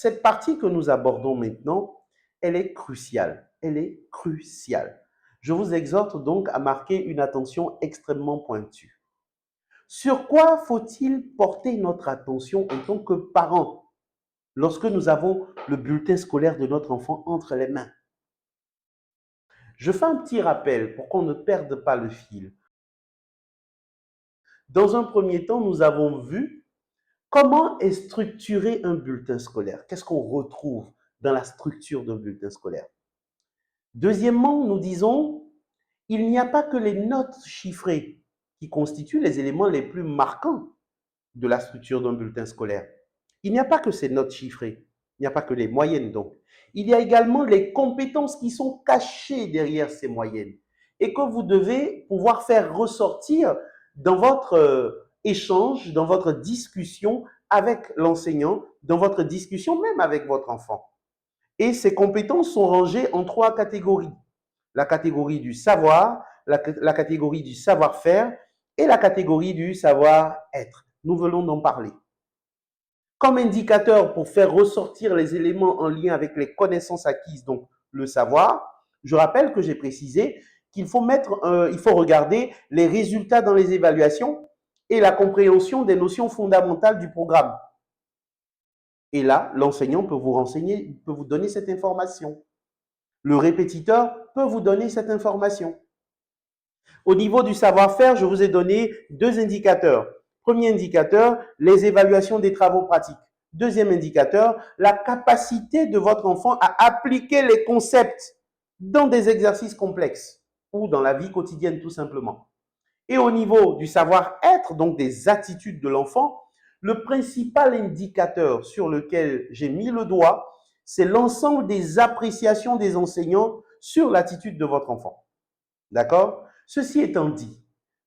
cette partie que nous abordons maintenant, elle est cruciale. Elle est cruciale. Je vous exhorte donc à marquer une attention extrêmement pointue. Sur quoi faut-il porter notre attention en tant que parents lorsque nous avons le bulletin scolaire de notre enfant entre les mains? Je fais un petit rappel pour qu'on ne perde pas le fil. Dans un premier temps, nous avons vu comment est structuré un bulletin scolaire. Qu'est-ce qu'on retrouve dans la structure d'un bulletin scolaire? Deuxièmement, nous disons, il n'y a pas que les notes chiffrées qui constituent les éléments les plus marquants de la structure d'un bulletin scolaire. Il n'y a pas que ces notes chiffrées, il n'y a pas que les moyennes donc. Il y a également les compétences qui sont cachées derrière ces moyennes et que vous devez pouvoir faire ressortir dans votre échange, dans votre discussion avec l'enseignant, dans votre discussion même avec votre enfant. Et ces compétences sont rangées en 3 catégories. La catégorie du savoir, la catégorie du savoir-faire et la catégorie du savoir-être. Nous venons d'en parler. Comme indicateur pour faire ressortir les éléments en lien avec les connaissances acquises, donc le savoir, je rappelle que j'ai précisé qu'il faut regarder les résultats dans les évaluations et la compréhension des notions fondamentales du programme. Et là, l'enseignant peut vous renseigner, peut vous donner cette information. Le répétiteur peut vous donner cette information. Au niveau du savoir-faire, je vous ai donné 2 indicateurs. Premier indicateur, les évaluations des travaux pratiques. Deuxième indicateur, la capacité de votre enfant à appliquer les concepts dans des exercices complexes ou dans la vie quotidienne tout simplement. Et au niveau du savoir-être, donc des attitudes de l'enfant, le principal indicateur sur lequel j'ai mis le doigt, c'est l'ensemble des appréciations des enseignants sur l'attitude de votre enfant. D'accord? Ceci étant dit,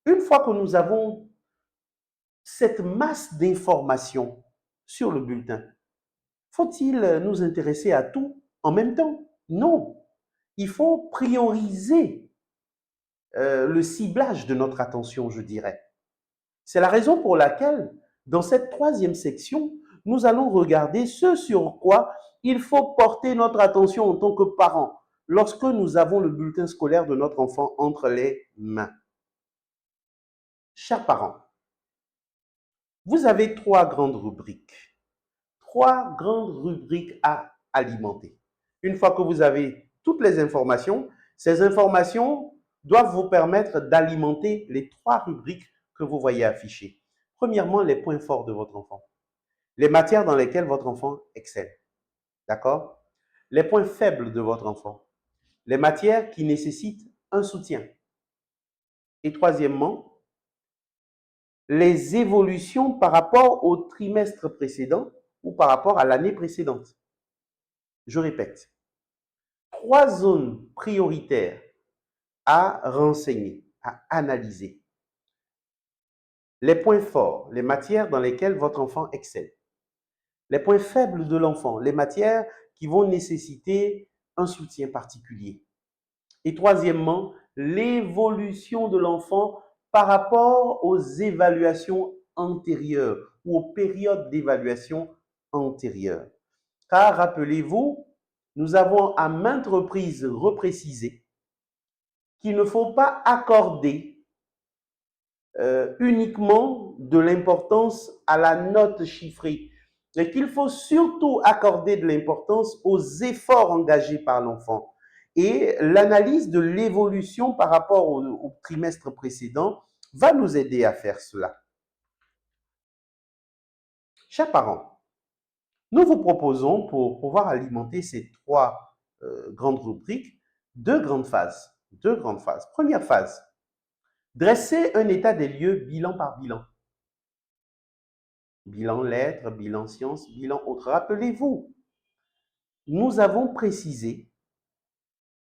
une fois que nous avons cette masse d'informations sur le bulletin, faut-il nous intéresser à tout en même temps? Non. Il faut prioriser le ciblage de notre attention, je dirais. C'est la raison pour laquelle, dans cette 3e section, nous allons regarder ce sur quoi il faut porter notre attention en tant que parents lorsque nous avons le bulletin scolaire de notre enfant entre les mains. Chers parents, vous avez 3 grandes rubriques. 3 grandes rubriques à alimenter. Une fois que vous avez toutes les informations, ces informations doivent vous permettre d'alimenter les 3 rubriques que vous voyez affichées. Premièrement, les points forts de votre enfant. Les matières dans lesquelles votre enfant excelle. D'accord? Les points faibles de votre enfant. Les matières qui nécessitent un soutien. Et troisièmement, les évolutions par rapport au trimestre précédent ou par rapport à l'année précédente. Je répète, 3 zones prioritaires à renseigner, à analyser. Les points forts, les matières dans lesquelles votre enfant excelle. Les points faibles de l'enfant, les matières qui vont nécessiter un soutien particulier. Et troisièmement, l'évolution de l'enfant par rapport aux évaluations antérieures ou aux périodes d'évaluation antérieures. Car rappelez-vous, nous avons à maintes reprises reprécisé qu'il ne faut pas accorder uniquement de l'importance à la note chiffrée, mais qu'il faut surtout accorder de l'importance aux efforts engagés par l'enfant. Et l'analyse de l'évolution par rapport au trimestre précédent va nous aider à faire cela. Chers parents, nous vous proposons, pour pouvoir alimenter ces 3 grandes rubriques, 2 grandes phases. 2 grandes phases. Première phase, dresser un état des lieux bilan par bilan. Bilan lettres, bilan sciences, bilan autres. Rappelez-vous, nous avons précisé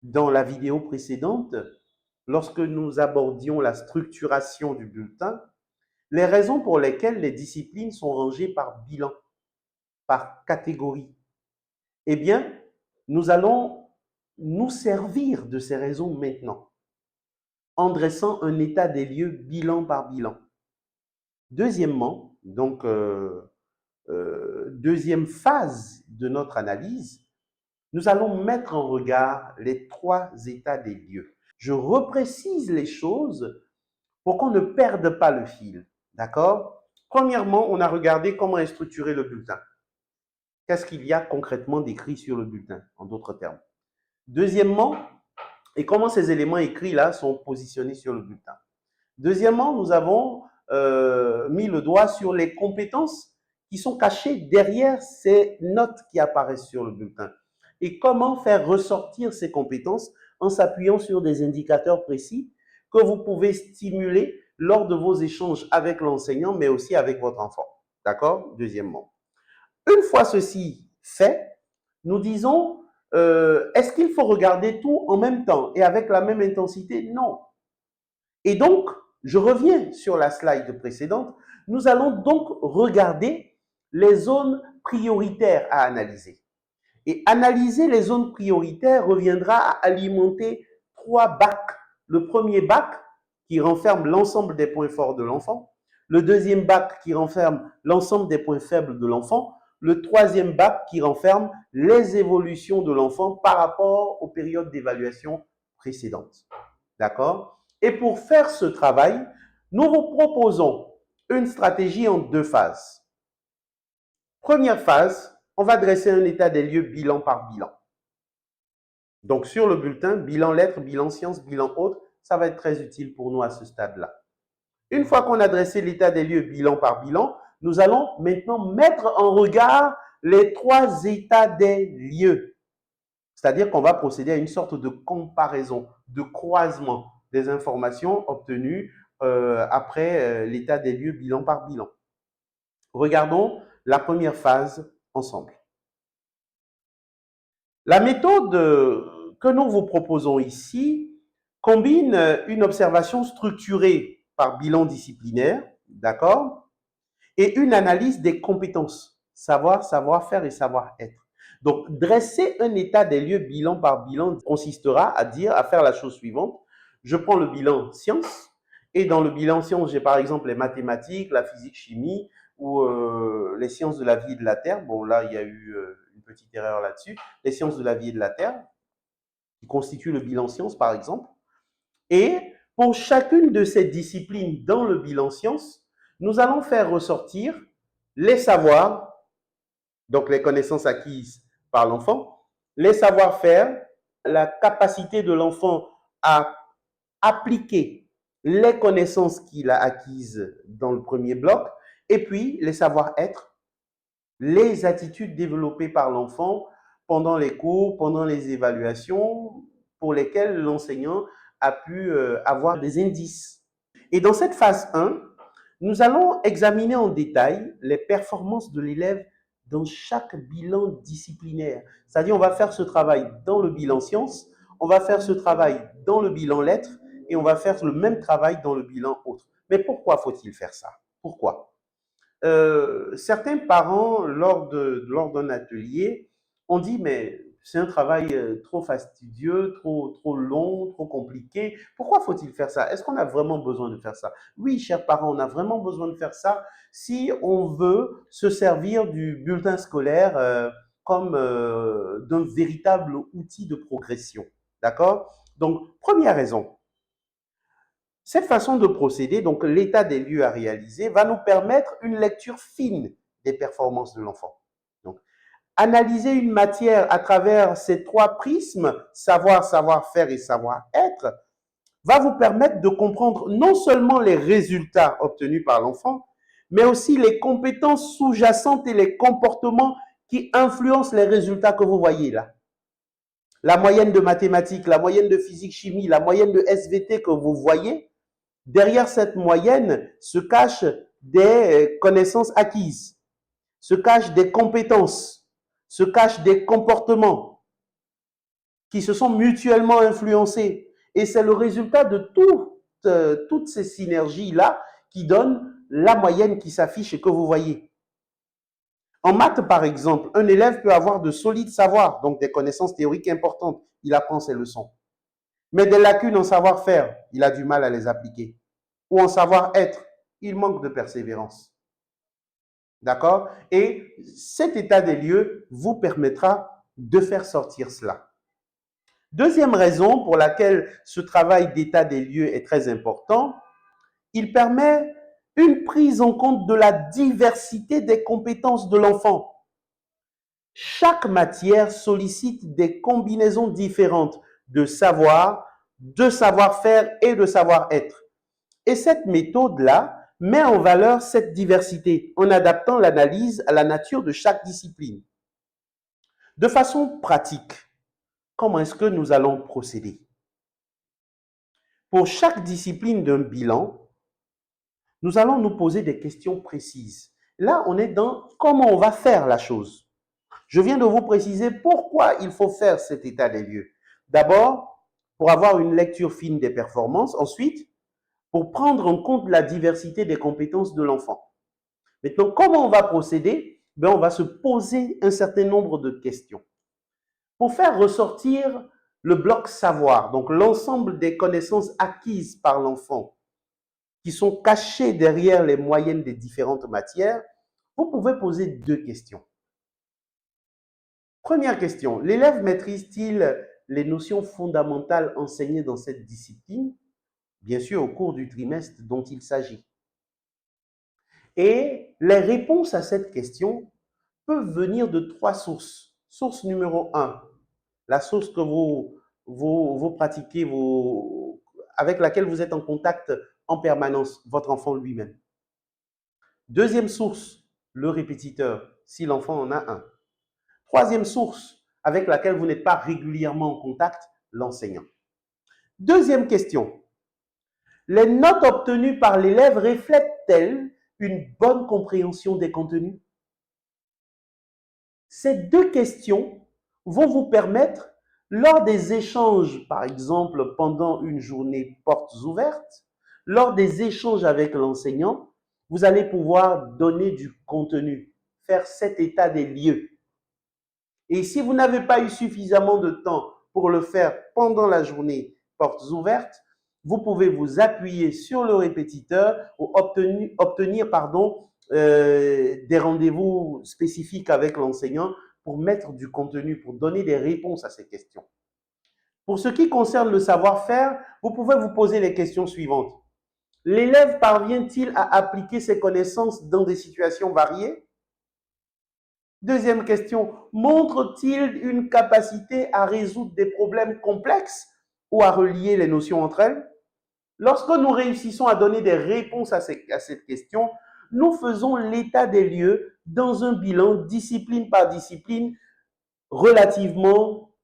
dans la vidéo précédente, lorsque nous abordions la structuration du bulletin, les raisons pour lesquelles les disciplines sont rangées par bilan, par catégorie. Eh bien, nous allons nous servir de ces raisons maintenant, en dressant un état des lieux bilan par bilan. Deuxièmement, donc deuxième phase de notre analyse, nous allons mettre en regard les trois états des lieux. Je reprécise les choses pour qu'on ne perde pas le fil. D'accord? Premièrement, on a regardé comment est structuré le bulletin. Qu'est-ce qu'il y a concrètement décrit sur le bulletin, en d'autres termes. Deuxièmement, et comment ces éléments écrits-là sont positionnés sur le bulletin. Deuxièmement, nous avons mis le doigt sur les compétences qui sont cachées derrière ces notes qui apparaissent sur le bulletin. Et comment faire ressortir ces compétences en s'appuyant sur des indicateurs précis que vous pouvez stimuler lors de vos échanges avec l'enseignant, mais aussi avec votre enfant. D'accord? Deuxièmement. Une fois ceci fait, nous disons, est-ce qu'il faut regarder tout en même temps et avec la même intensité? Non. Et donc, je reviens sur la slide précédente. Nous allons donc regarder les zones prioritaires à analyser. Et analyser les zones prioritaires reviendra à alimenter trois bacs. Le premier bac qui renferme l'ensemble des points forts de l'enfant. Le deuxième bac qui renferme l'ensemble des points faibles de l'enfant. Le troisième bac qui renferme les évolutions de l'enfant par rapport aux périodes d'évaluation précédentes. D'accord? Et pour faire ce travail, nous vous proposons une stratégie en deux phases. Première phase, on va dresser un état des lieux bilan par bilan. Donc sur le bulletin, bilan lettres, bilan sciences, bilan autres, ça va être très utile pour nous à ce stade-là. Une fois qu'on a dressé l'état des lieux bilan par bilan, nous allons maintenant mettre en regard les trois états des lieux. C'est-à-dire qu'on va procéder à une sorte de comparaison, de croisement des informations obtenues après l'état des lieux bilan par bilan. Regardons la première phase ensemble. La méthode que nous vous proposons ici combine une observation structurée par bilan disciplinaire, d'accord, et une analyse des compétences, savoir, savoir-faire et savoir-être. Donc, dresser un état des lieux bilan par bilan consistera à faire la chose suivante. Je prends le bilan sciences et dans le bilan sciences, j'ai par exemple les mathématiques, la physique, chimie ou les sciences de la vie et de la terre. Bon, là, il y a eu une petite erreur là-dessus. Les sciences de la vie et de la terre qui constituent le bilan sciences, par exemple. Et pour chacune de ces disciplines dans le bilan sciences, nous allons faire ressortir les savoirs, donc les connaissances acquises par l'enfant, les savoir-faire, la capacité de l'enfant à appliquer les connaissances qu'il a acquises dans le premier bloc, et puis les savoir-être, les attitudes développées par l'enfant pendant les cours, pendant les évaluations, pour lesquelles l'enseignant a pu avoir des indices. Et dans cette phase 1, nous allons examiner en détail les performances de l'élève dans chaque bilan disciplinaire. C'est-à-dire, on va faire ce travail dans le bilan sciences, on va faire ce travail dans le bilan lettres et on va faire le même travail dans le bilan autres. Mais pourquoi faut-il faire ça? Pourquoi? Certains parents, lors d'un atelier, ont dit, mais c'est un travail trop fastidieux, trop long, trop compliqué. Pourquoi faut-il faire ça? Est-ce qu'on a vraiment besoin de faire ça? Oui, chers parents, on a vraiment besoin de faire ça si on veut se servir du bulletin scolaire comme d'un véritable outil de progression. D'accord? Donc, première raison. Cette façon de procéder, donc l'état des lieux à réaliser, va nous permettre une lecture fine des performances de l'enfant. Donc, analyser une matière à travers ces trois prismes, savoir, savoir-faire et savoir-être, va vous permettre de comprendre non seulement les résultats obtenus par l'enfant, mais aussi les compétences sous-jacentes et les comportements qui influencent les résultats que vous voyez là. La moyenne de mathématiques, la moyenne de physique-chimie, la moyenne de SVT que vous voyez, derrière cette moyenne se cachent des connaissances acquises, se cachent des compétences, se cachent des comportements qui se sont mutuellement influencés. Et c'est le résultat de toutes ces synergies-là qui donnent la moyenne qui s'affiche et que vous voyez. En maths, par exemple, un élève peut avoir de solides savoirs, donc des connaissances théoriques importantes. Il apprend ses leçons. Mais des lacunes en savoir-faire, il a du mal à les appliquer. Ou en savoir-être, il manque de persévérance. D'accord? Et cet état des lieux vous permettra de faire sortir cela. Deuxième raison pour laquelle ce travail d'état des lieux est très important, il permet une prise en compte de la diversité des compétences de l'enfant. Chaque matière sollicite des combinaisons différentes de savoir, de savoir-faire et de savoir-être. Et cette méthode-là met en valeur cette diversité en adaptant l'analyse à la nature de chaque discipline. De façon pratique, comment est-ce que nous allons procéder? Pour chaque discipline d'un bilan, nous allons nous poser des questions précises. Là, on est dans comment on va faire la chose. Je viens de vous préciser pourquoi il faut faire cet état des lieux. D'abord, pour avoir une lecture fine des performances. Ensuite, pour prendre en compte la diversité des compétences de l'enfant. Maintenant, comment on va procéder? On va se poser un certain nombre de questions. Pour faire ressortir le bloc savoir, donc l'ensemble des connaissances acquises par l'enfant, qui sont cachées derrière les moyennes des différentes matières, vous pouvez poser deux questions. Première question, l'élève maîtrise-t-il les notions fondamentales enseignées dans cette discipline? Bien sûr, au cours du trimestre dont il s'agit. Et les réponses à cette question peuvent venir de trois sources. Source numéro 1, la source que vous pratiquez, avec laquelle vous êtes en contact en permanence, votre enfant lui-même. Deuxième source, le répétiteur, si l'enfant en a un. Troisième source, avec laquelle vous n'êtes pas régulièrement en contact, l'enseignant. Deuxième question, les notes obtenues par l'élève reflètent-elles une bonne compréhension des contenus? Ces deux questions vont vous permettre, lors des échanges, par exemple pendant une journée portes ouvertes, lors des échanges avec l'enseignant, vous allez pouvoir donner du contenu, faire cet état des lieux. Et si vous n'avez pas eu suffisamment de temps pour le faire pendant la journée portes ouvertes, vous pouvez vous appuyer sur le répétiteur ou obtenir des rendez-vous spécifiques avec l'enseignant pour mettre du contenu, pour donner des réponses à ces questions. Pour ce qui concerne le savoir-faire, vous pouvez vous poser les questions suivantes. L'élève parvient-il à appliquer ses connaissances dans des situations variées? Deuxième question, montre-t-il une capacité à résoudre des problèmes complexes ou à relier les notions entre elles? Lorsque nous réussissons à donner des réponses à cette question, nous faisons l'état des lieux dans un bilan discipline par discipline relativement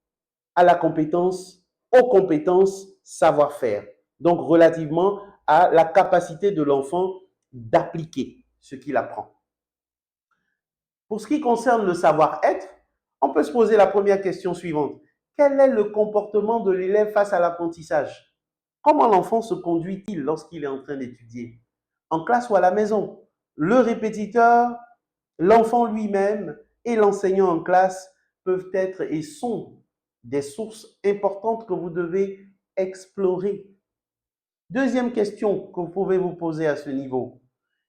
à la compétence, aux compétences savoir-faire. Donc relativement à la capacité de l'enfant d'appliquer ce qu'il apprend. Pour ce qui concerne le savoir-être, on peut se poser la première question suivante. Quel est le comportement de l'élève face à l'apprentissage? Comment l'enfant se conduit-il lorsqu'il est en train d'étudier? En classe ou à la maison? Le répétiteur, l'enfant lui-même et l'enseignant en classe peuvent être et sont des sources importantes que vous devez explorer. Deuxième question que vous pouvez vous poser à ce niveau.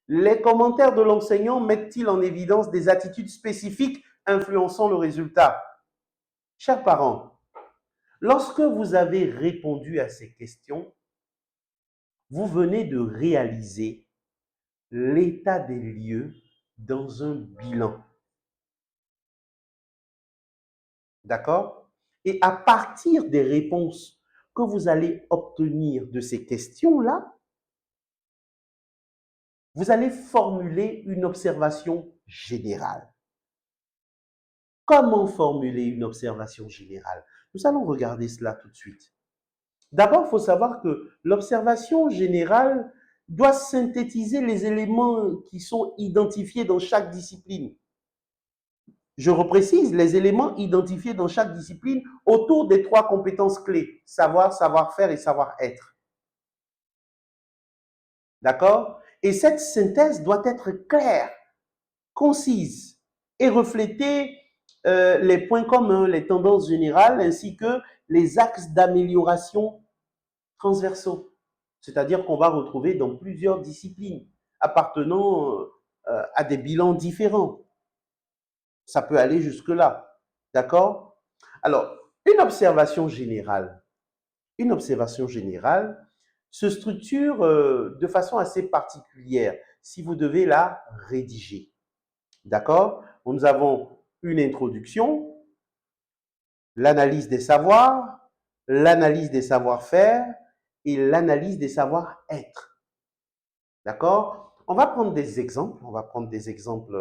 Les commentaires de l'enseignant mettent-ils en évidence des attitudes spécifiques influençant le résultat? Chers parents, lorsque vous avez répondu à ces questions, vous venez de réaliser l'état des lieux dans un bilan. D'accord? Et à partir des réponses que vous allez obtenir de ces questions-là, vous allez formuler une observation générale. Comment formuler une observation générale? Nous allons regarder cela tout de suite. D'abord, il faut savoir que l'observation générale doit synthétiser les éléments qui sont identifiés dans chaque discipline. Je reprécise les éléments identifiés dans chaque discipline autour des trois compétences clés, savoir, savoir-faire et savoir-être. D'accord? Et cette synthèse doit être claire, concise et refléter les points communs, les tendances générales ainsi que les axes d'amélioration transversaux. C'est-à-dire qu'on va retrouver dans plusieurs disciplines appartenant à des bilans différents. Ça peut aller jusque-là. D'accord? Alors, une observation générale se structure de façon assez particulière si vous devez la rédiger. D'accord? Nous avons une introduction, l'analyse des savoirs, l'analyse des savoir-faire et l'analyse des savoir-être. D'accord? On va prendre des exemples. On va prendre des exemples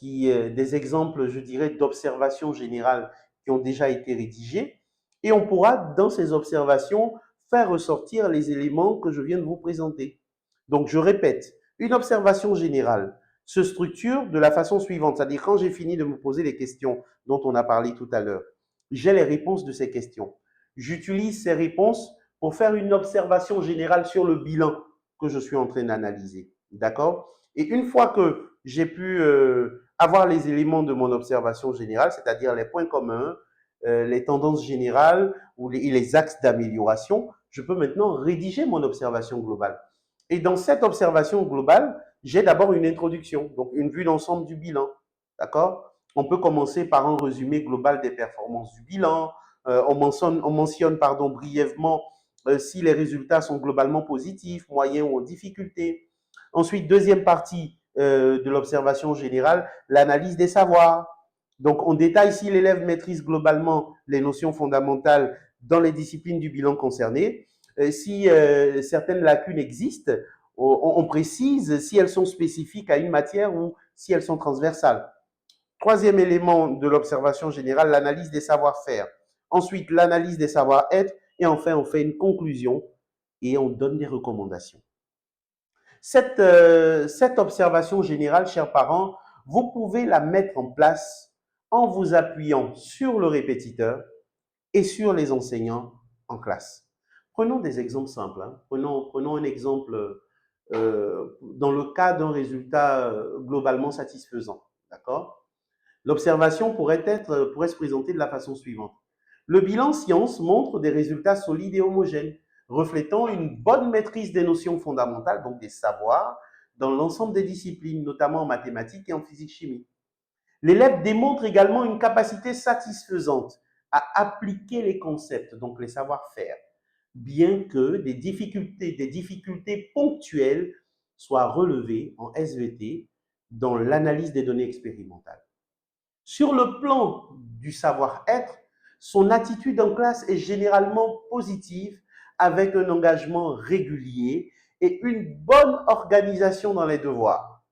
des exemples, je dirais, d'observations générales qui ont déjà été rédigées. Et on pourra, dans ces observations, faire ressortir les éléments que je viens de vous présenter. Donc, je répète, une observation générale se structure de la façon suivante, c'est-à-dire quand j'ai fini de me poser les questions dont on a parlé tout à l'heure, j'ai les réponses de ces questions. J'utilise ces réponses pour faire une observation générale sur le bilan que je suis en train d'analyser. D'accord? Et une fois que j'ai pu avoir les éléments de mon observation générale, c'est-à-dire les points communs, les tendances générales ou les axes d'amélioration, je peux maintenant rédiger mon observation globale. Et dans cette observation globale, j'ai d'abord une introduction, donc une vue d'ensemble du bilan. D'accord? On peut commencer par un résumé global des performances du bilan. On mentionne brièvement si les résultats sont globalement positifs, moyens ou en difficulté. Ensuite, deuxième partie de l'observation générale, l'analyse des savoirs. Donc, on détaille si l'élève maîtrise globalement les notions fondamentales dans les disciplines du bilan concernées. Si certaines lacunes existent, on précise si elles sont spécifiques à une matière ou si elles sont transversales. Troisième élément de l'observation générale, l'analyse des savoir-faire. Ensuite, l'analyse des savoir-être. Et enfin, on fait une conclusion et on donne des recommandations. Cette observation générale, chers parents, vous pouvez la mettre en place en vous appuyant sur le répétiteur et sur les enseignants en classe. Prenons des exemples simples. Hein. Prenons un exemple dans le cas d'un résultat globalement satisfaisant. D'accord? L'observation pourrait se présenter de la façon suivante. Le bilan science montre des résultats solides et homogènes, reflétant une bonne maîtrise des notions fondamentales, donc des savoirs, dans l'ensemble des disciplines, notamment en mathématiques et en physique-chimie. L'élève démontre également une capacité satisfaisante à appliquer les concepts, donc les savoir-faire, bien que des difficultés ponctuelles soient relevées en SVT dans l'analyse des données expérimentales. Sur le plan du savoir-être, son attitude en classe est généralement positive, avec un engagement régulier et une bonne organisation dans les devoirs.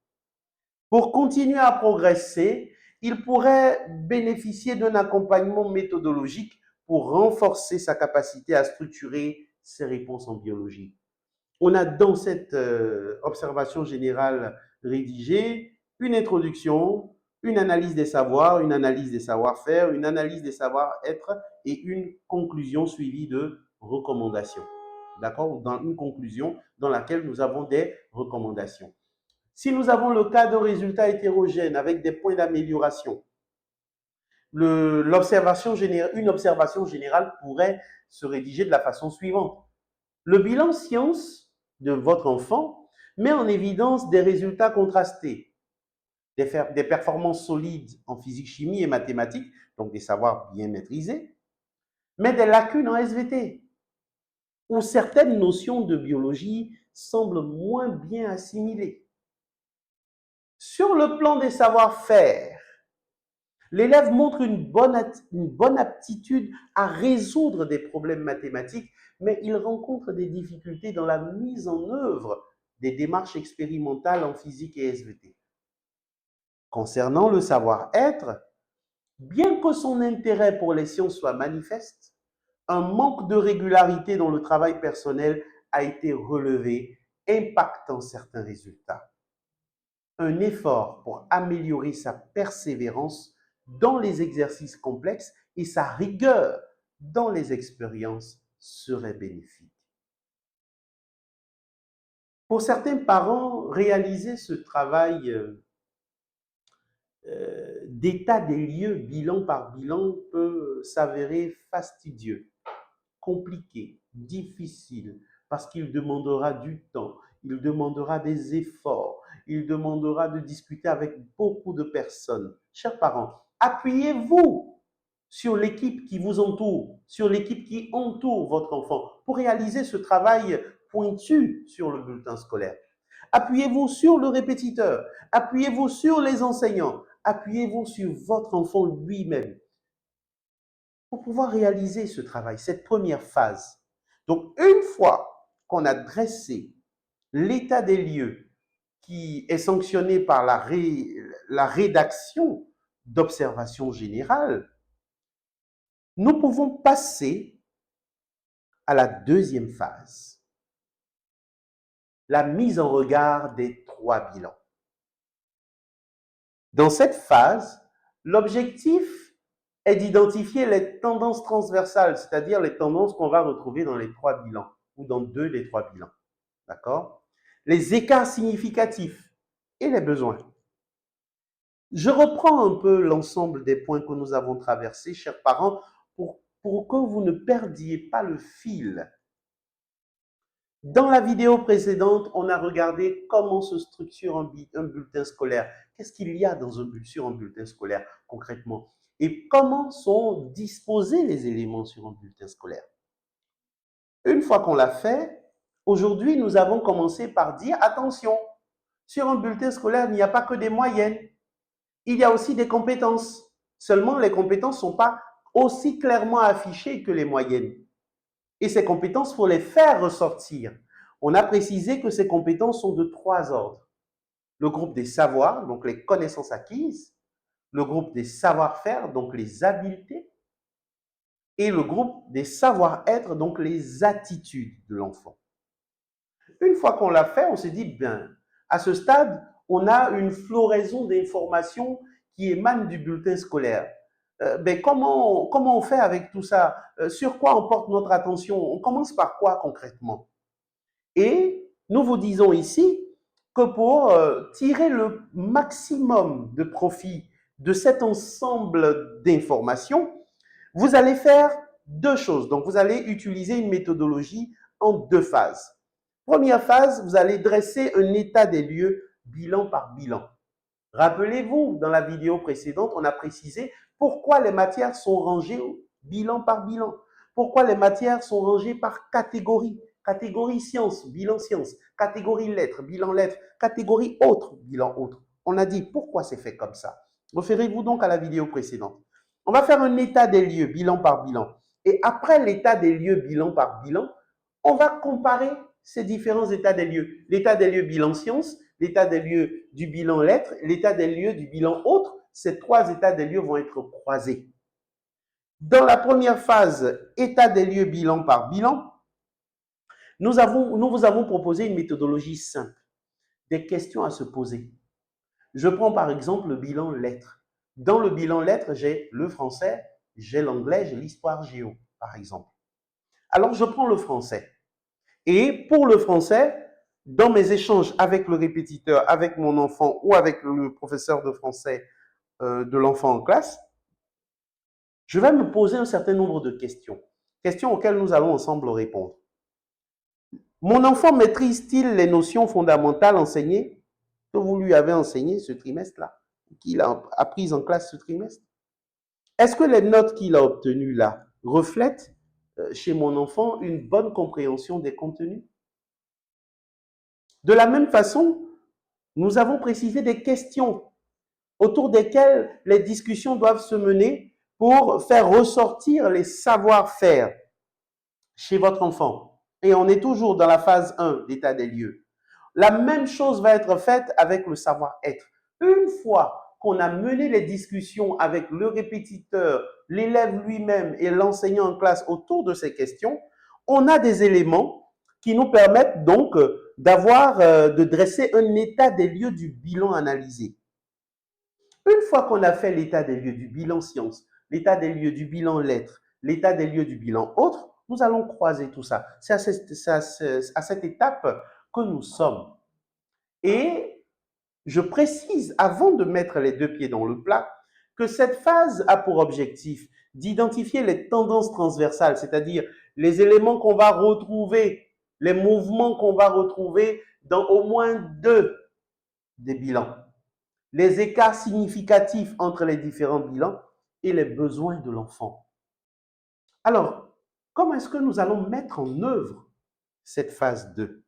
Pour continuer à progresser, il pourrait bénéficier d'un accompagnement méthodologique pour renforcer sa capacité à structurer ses réponses en biologie. On a dans cette observation générale rédigée une introduction, une analyse des savoirs, une analyse des savoir-faire, une analyse des savoir-être et une conclusion suivie de recommandations. D'accord? Dans une conclusion dans laquelle nous avons des recommandations. Si nous avons le cas d'un résultat hétérogène avec des points d'amélioration, une observation générale pourrait se rédiger de la façon suivante. Le bilan science de votre enfant met en évidence des résultats contrastés, des performances solides en physique, chimie et mathématiques, donc des savoirs bien maîtrisés, mais des lacunes en SVT, où certaines notions de biologie semblent moins bien assimilées. Sur le plan des savoir-faire, l'élève montre une bonne aptitude à résoudre des problèmes mathématiques, mais il rencontre des difficultés dans la mise en œuvre des démarches expérimentales en physique et SVT. Concernant le savoir-être, bien que son intérêt pour les sciences soit manifeste, un manque de régularité dans le travail personnel a été relevé, impactant certains résultats. Un effort pour améliorer sa persévérance dans les exercices complexes et sa rigueur dans les expériences serait bénéfique. Pour certains parents, réaliser ce travail d'état des lieux, bilan par bilan, peut s'avérer fastidieux, compliqué, difficile, parce qu'il demandera du temps, il demandera des efforts, il demandera de discuter avec beaucoup de personnes. Chers parents, appuyez-vous sur l'équipe qui vous entoure, sur l'équipe qui entoure votre enfant pour réaliser ce travail pointu sur le bulletin scolaire. Appuyez-vous sur le répétiteur, appuyez-vous sur les enseignants, appuyez-vous sur votre enfant lui-même pour pouvoir réaliser ce travail, cette première phase. Donc, une fois qu'on a dressé l'état des lieux qui est sanctionné par la rédaction d'observation générale, nous pouvons passer à la deuxième phase, la mise en regard des 3 bilans. Dans cette phase, l'objectif est d'identifier les tendances transversales, c'est-à-dire les tendances qu'on va retrouver dans les 3 bilans ou dans 2 des 3 bilans. D'accord? Les écarts significatifs et les besoins. Je reprends un peu l'ensemble des points que nous avons traversés, chers parents, pour que vous ne perdiez pas le fil. Dans la vidéo précédente, on a regardé comment se structure un bulletin scolaire. Qu'est-ce qu'il y a sur un bulletin scolaire concrètement? Et comment sont disposés les éléments sur un bulletin scolaire? Une fois qu'on l'a fait, aujourd'hui, nous avons commencé par dire, attention, sur un bulletin scolaire, il n'y a pas que des moyennes. Il y a aussi des compétences. Seulement, les compétences ne sont pas aussi clairement affichées que les moyennes. Et ces compétences, il faut les faire ressortir. On a précisé que ces compétences sont de 3 ordres. Le groupe des savoirs, donc les connaissances acquises, le groupe des savoir-faire, donc les habiletés, et le groupe des savoir-être, donc les attitudes de l'enfant. Une fois qu'on l'a fait, on s'est dit, bien, à ce stade, on a une floraison d'informations qui émanent du bulletin scolaire. Comment on fait avec tout ça? Sur quoi on porte notre attention? On commence par quoi concrètement? Et nous vous disons ici que pour tirer le maximum de profit de cet ensemble d'informations, vous allez faire 2 choses. Donc, vous allez utiliser une méthodologie en 2 phases. Première phase, vous allez dresser un état des lieux bilan par bilan. Rappelez-vous, dans la vidéo précédente, on a précisé pourquoi les matières sont rangées bilan par bilan. Pourquoi les matières sont rangées par catégorie. Catégorie sciences, bilan sciences. Catégorie lettres, bilan lettres. Catégorie autres, bilan autres. On a dit pourquoi c'est fait comme ça. Référez-vous donc à la vidéo précédente. On va faire un état des lieux, bilan par bilan. Et après l'état des lieux, bilan par bilan, on va comparer ces différents états des lieux. L'état des lieux bilan sciences, l'état des lieux du bilan lettres, l'état des lieux du bilan autres. Ces 3 états des lieux vont être croisés. Dans la première phase, état des lieux bilan par bilan, nous vous avons proposé une méthodologie simple, des questions à se poser. Je prends par exemple le bilan lettres. Dans le bilan lettres, j'ai le français, j'ai l'anglais, j'ai l'histoire géo, par exemple. Alors, je prends le français. Et pour le français, dans mes échanges avec le répétiteur, avec mon enfant ou avec le professeur de français de l'enfant en classe, je vais me poser un certain nombre de questions. Questions auxquelles nous allons ensemble répondre. Mon enfant maîtrise-t-il les notions fondamentales enseignées que vous lui avez enseignées ce trimestre-là, qu'il a apprises en classe ce trimestre? Est-ce que les notes qu'il a obtenues là reflètent chez mon enfant une bonne compréhension des contenus? De la même façon, nous avons précisé des questions autour desquelles les discussions doivent se mener pour faire ressortir les savoir-faire chez votre enfant. Et on est toujours dans la phase 1 d'état des lieux. La même chose va être faite avec le savoir-être. Une fois qu'on a mené les discussions avec le répétiteur, l'élève lui-même et l'enseignant en classe autour de ces questions, on a des éléments qui nous permettent donc de dresser un état des lieux du bilan analysé. Une fois qu'on a fait l'état des lieux du bilan sciences, l'état des lieux du bilan lettres, l'état des lieux du bilan autres, nous allons croiser tout ça. C'est à cette étape que nous sommes. Et je précise, avant de mettre les 2 pieds dans le plat, que cette phase a pour objectif d'identifier les tendances transversales, c'est-à-dire les éléments qu'on va retrouver, les mouvements qu'on va retrouver dans au moins deux des bilans, les écarts significatifs entre les différents bilans et les besoins de l'enfant. Alors, comment est-ce que nous allons mettre en œuvre cette phase 2?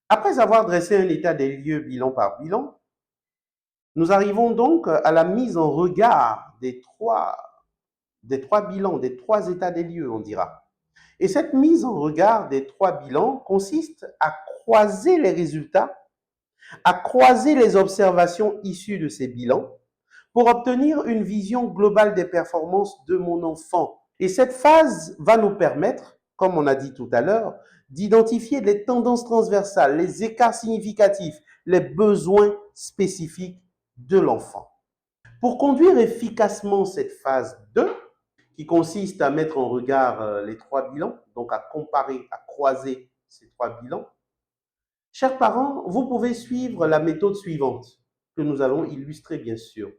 Après avoir dressé un état des lieux bilan par bilan, nous arrivons donc à la mise en regard des trois bilans, des trois états des lieux, on dira. Et cette mise en regard des trois bilans consiste à croiser les résultats, à croiser les observations issues de ces bilans pour obtenir une vision globale des performances de mon enfant. Et cette phase va nous permettre, comme on a dit tout à l'heure, d'identifier les tendances transversales, les écarts significatifs, les besoins spécifiques de l'enfant. Pour conduire efficacement cette phase 2, qui consiste à mettre en regard les trois bilans, donc à comparer, à croiser ces trois bilans, chers parents, vous pouvez suivre la méthode suivante, que nous allons illustrer bien sûr.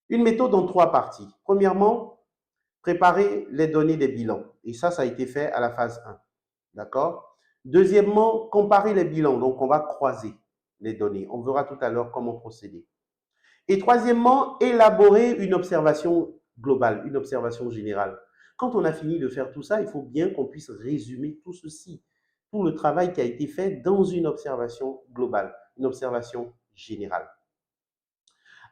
Une méthode en trois parties. Premièrement, préparer les données des bilans. Et ça a été fait à la phase 1. D'accord? Deuxièmement, comparer les bilans. Donc, on va croiser les données. On verra tout à l'heure comment procéder. Et troisièmement, élaborer une observation globale, une observation générale. Quand on a fini de faire tout ça, il faut bien qu'on puisse résumer tout ceci, tout le travail qui a été fait dans une observation globale, une observation générale.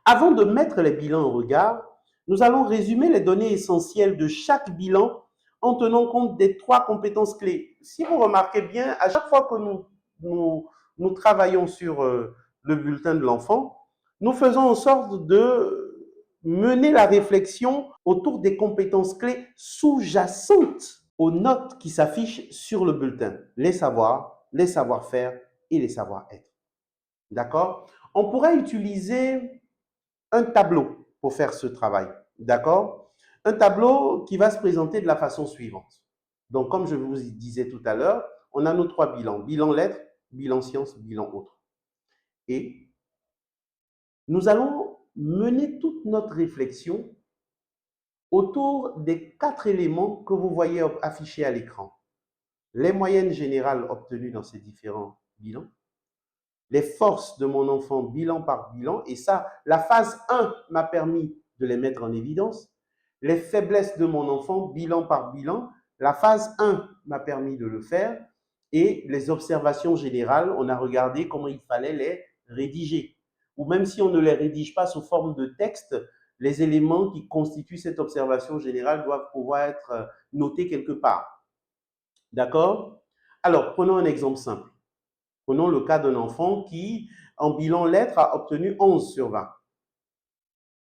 Avant de mettre les bilans en regard, nous allons résumer les données essentielles de chaque bilan en tenant compte des trois compétences clés. Si vous remarquez bien, à chaque fois que nous travaillons sur le bulletin de l'enfant, nous faisons en sorte de mener la réflexion autour des compétences clés sous-jacentes aux notes qui s'affichent sur le bulletin. Les savoirs, les savoir-faire et les savoir-être. D'accord? On pourrait utiliser un tableau pour faire ce travail. D'accord? Un tableau qui va se présenter de la façon suivante. Donc, comme je vous disais tout à l'heure, on a nos trois bilans. Bilan lettres, bilan sciences, bilan autres. Et nous allons mener toute notre réflexion autour des quatre éléments que vous voyez affichés à l'écran. Les moyennes générales obtenues dans ces différents bilans, les forces de mon enfant bilan par bilan, et ça, la phase 1 m'a permis de les mettre en évidence. Les faiblesses de mon enfant bilan par bilan, la phase 1 m'a permis de le faire, et les observations générales, on a regardé comment il fallait les rédiger. Ou même si on ne les rédige pas sous forme de texte, les éléments qui constituent cette observation générale doivent pouvoir être notés quelque part. D'accord? Alors, prenons un exemple simple. Prenons le cas d'un enfant qui, en bilan lettres, a obtenu 11 sur 20.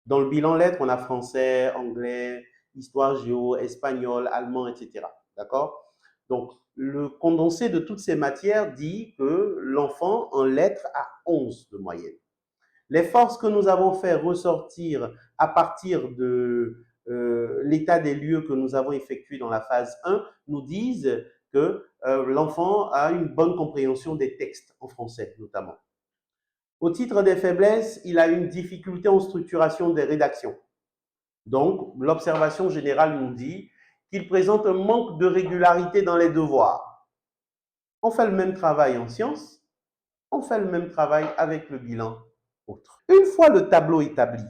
Dans le bilan lettres, on a français, anglais, histoire, géo, espagnol, allemand, etc. D'accord? Donc, le condensé de toutes ces matières dit que l'enfant en lettres a 11 de moyenne. Les forces que nous avons fait ressortir à partir de l'état des lieux que nous avons effectué dans la phase 1 nous disent que l'enfant a une bonne compréhension des textes en français notamment. Au titre des faiblesses, il a une difficulté en structuration des rédactions. Donc, l'observation générale nous dit qu'il présente un manque de régularité dans les devoirs. On fait le même travail en sciences, on fait le même travail avec le bilan autre. Une fois le tableau établi,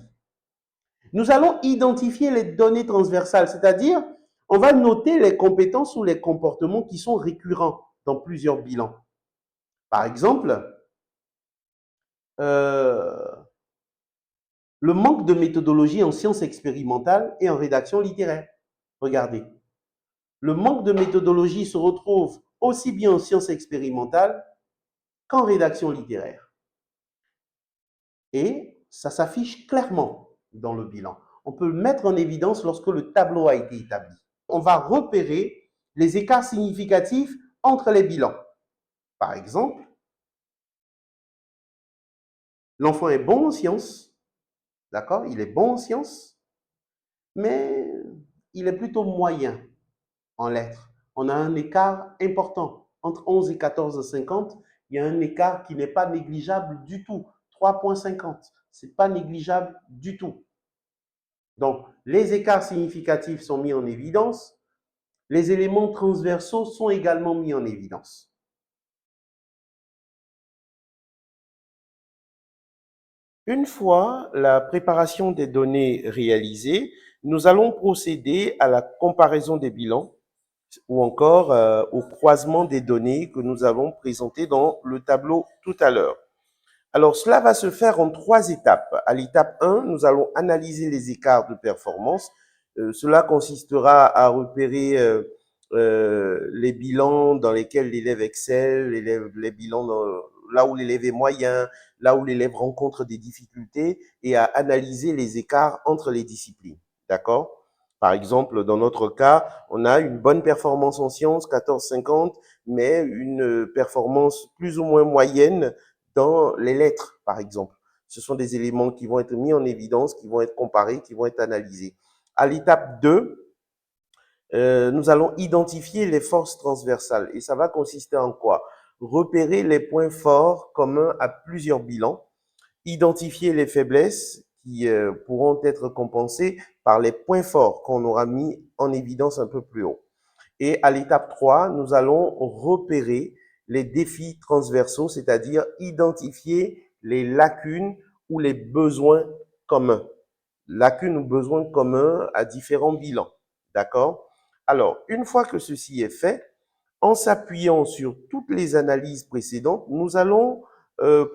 nous allons identifier les données transversales, c'est-à-dire on va noter les compétences ou les comportements qui sont récurrents dans plusieurs bilans. Par exemple, le manque de méthodologie en sciences expérimentales et en rédaction littéraire. Regardez, le manque de méthodologie se retrouve aussi bien en sciences expérimentales qu'en rédaction littéraire. Et ça s'affiche clairement dans le bilan. On peut le mettre en évidence lorsque le tableau a été établi. On va repérer les écarts significatifs entre les bilans. Par exemple, l'enfant est bon en sciences, d'accord? Il est bon en sciences, mais il est plutôt moyen en lettres. On a un écart important. Entre 11 et 14,50, il y a un écart qui n'est pas négligeable du tout. 3,50. Ce n'est pas négligeable du tout. Donc, les écarts significatifs sont mis en évidence. Les éléments transversaux sont également mis en évidence. Une fois la préparation des données réalisée, nous allons procéder à la comparaison des bilans ou encore au croisement des données que nous avons présentées dans le tableau tout à l'heure. Alors, cela va se faire en 3 étapes. À l'étape 1, nous allons analyser les écarts de performance. Cela consistera à repérer les bilans dans lesquels l'élève excelle, les bilans là où l'élève est moyen, là où l'élève rencontre des difficultés et à analyser les écarts entre les disciplines. D'accord? Par exemple, dans notre cas, on a une bonne performance en sciences, 14,50, mais une performance plus ou moins moyenne dans les lettres, par exemple. Ce sont des éléments qui vont être mis en évidence, qui vont être comparés, qui vont être analysés. À l'étape 2, nous allons identifier les forces transversales. Et ça va consister en quoi? Repérer les points forts communs à plusieurs bilans, identifier les faiblesses qui pourront être compensées par les points forts qu'on aura mis en évidence un peu plus haut. Et à l'étape 3, nous allons repérer les défis transversaux, c'est-à-dire identifier les lacunes ou les besoins communs. Lacunes ou besoins communs à différents bilans. D'accord? Alors, une fois que ceci est fait, en s'appuyant sur toutes les analyses précédentes, nous allons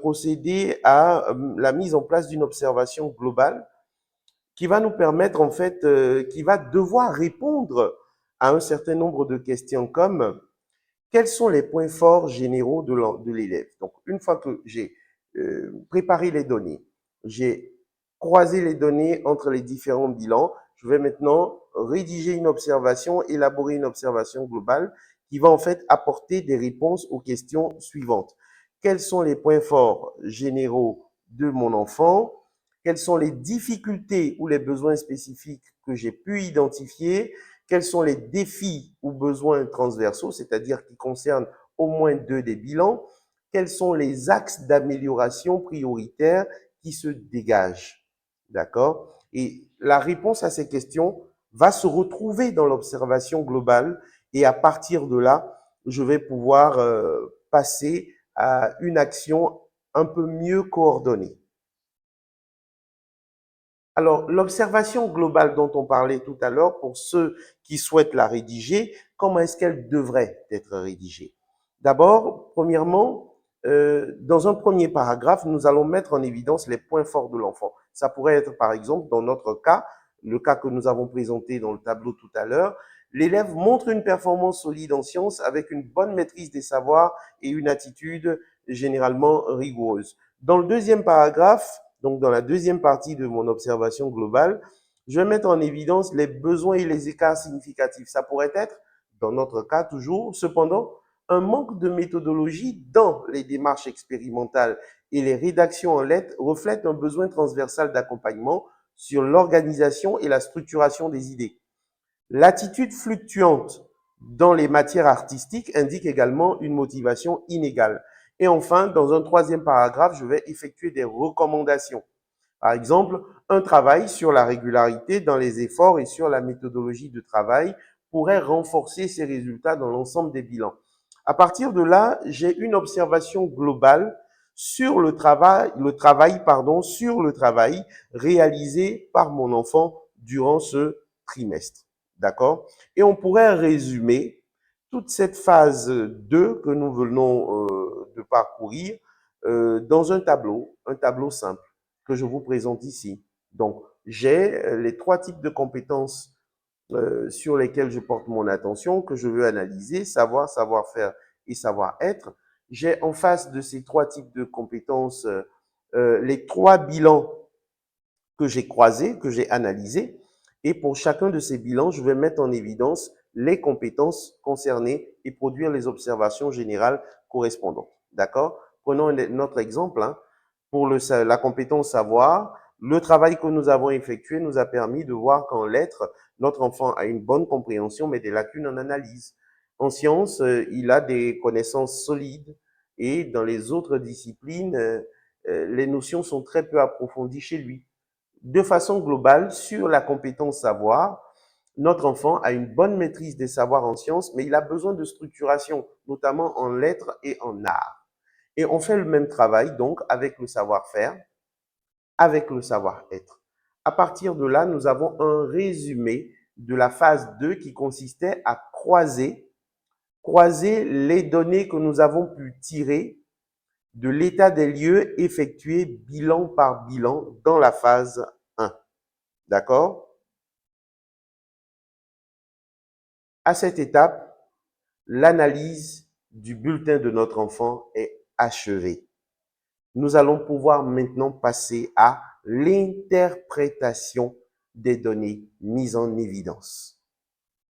procéder à la mise en place d'une observation globale qui va nous permettre, en fait, qui va devoir répondre à un certain nombre de questions comme quels sont les points forts généraux de l'élève. Donc, une fois que j'ai préparé les données, j'ai croisé les données entre les différents bilans, je vais maintenant rédiger une observation, élaborer une observation globale qui va en fait apporter des réponses aux questions suivantes. Quels sont les points forts généraux de mon enfant? Quelles sont les difficultés ou les besoins spécifiques que j'ai pu identifier? Quels sont les défis ou besoins transversaux, c'est-à-dire qui concernent au moins 2 des bilans? Quels sont les axes d'amélioration prioritaires qui se dégagent? D'accord? Et la réponse à ces questions va se retrouver dans l'observation globale et à partir de là, je vais pouvoir passer à une action un peu mieux coordonnée. Alors, l'observation globale dont on parlait tout à l'heure, pour ceux qui souhaitent la rédiger, comment est-ce qu'elle devrait être rédigée? D'abord, premièrement, dans un premier paragraphe, nous allons mettre en évidence les points forts de l'enfant. Ça pourrait être, par exemple, dans notre cas, le cas que nous avons présenté dans le tableau tout à l'heure, l'élève montre une performance solide en sciences avec une bonne maîtrise des savoirs et une attitude généralement rigoureuse. Dans le deuxième paragraphe, donc dans la deuxième partie de mon observation globale, je vais mettre en évidence les besoins et les écarts significatifs. Ça pourrait être, dans notre cas toujours, cependant, un manque de méthodologie dans les démarches expérimentales et les rédactions en lettres reflètent un besoin transversal d'accompagnement sur l'organisation et la structuration des idées. L'attitude fluctuante dans les matières artistiques indique également une motivation inégale. Et enfin, dans un troisième paragraphe, je vais effectuer des recommandations. Par exemple, un travail sur la régularité dans les efforts et sur la méthodologie de travail pourrait renforcer ces résultats dans l'ensemble des bilans. À partir de là, j'ai une observation globale sur sur le travail réalisé par mon enfant durant ce trimestre. D'accord? Et on pourrait résumer toute cette phase 2 que nous venons de parcourir dans un tableau simple que je vous présente ici. Donc, j'ai les 3 types de compétences sur lesquelles je porte mon attention, que je veux analyser, savoir, savoir-faire et savoir-être. J'ai en face de ces 3 types de compétences les 3 bilans que j'ai croisés, que j'ai analysés. Et pour chacun de ces bilans, je vais mettre en évidence les compétences concernées et produire les observations générales correspondantes. D'accord? Prenons notre exemple. Hein. Pour la compétence savoir, le travail que nous avons effectué nous a permis de voir qu'en lettres, notre enfant a une bonne compréhension, mais des lacunes en analyse. En sciences, il a des connaissances solides et dans les autres disciplines, les notions sont très peu approfondies chez lui. de façon globale, sur la compétence savoir, notre enfant a une bonne maîtrise des savoirs en sciences, mais il a besoin de structuration, notamment en lettres et en arts. Et on fait le même travail, donc, avec le savoir-faire, avec le savoir-être. À partir de là, nous avons un résumé de la phase 2 qui consistait à croiser les données que nous avons pu tirer de l'état des lieux effectué bilan par bilan dans la phase 1. D'accord? À cette étape, l'analyse du bulletin de notre enfant est achevée. Nous allons pouvoir maintenant passer à l'interprétation des données mises en évidence.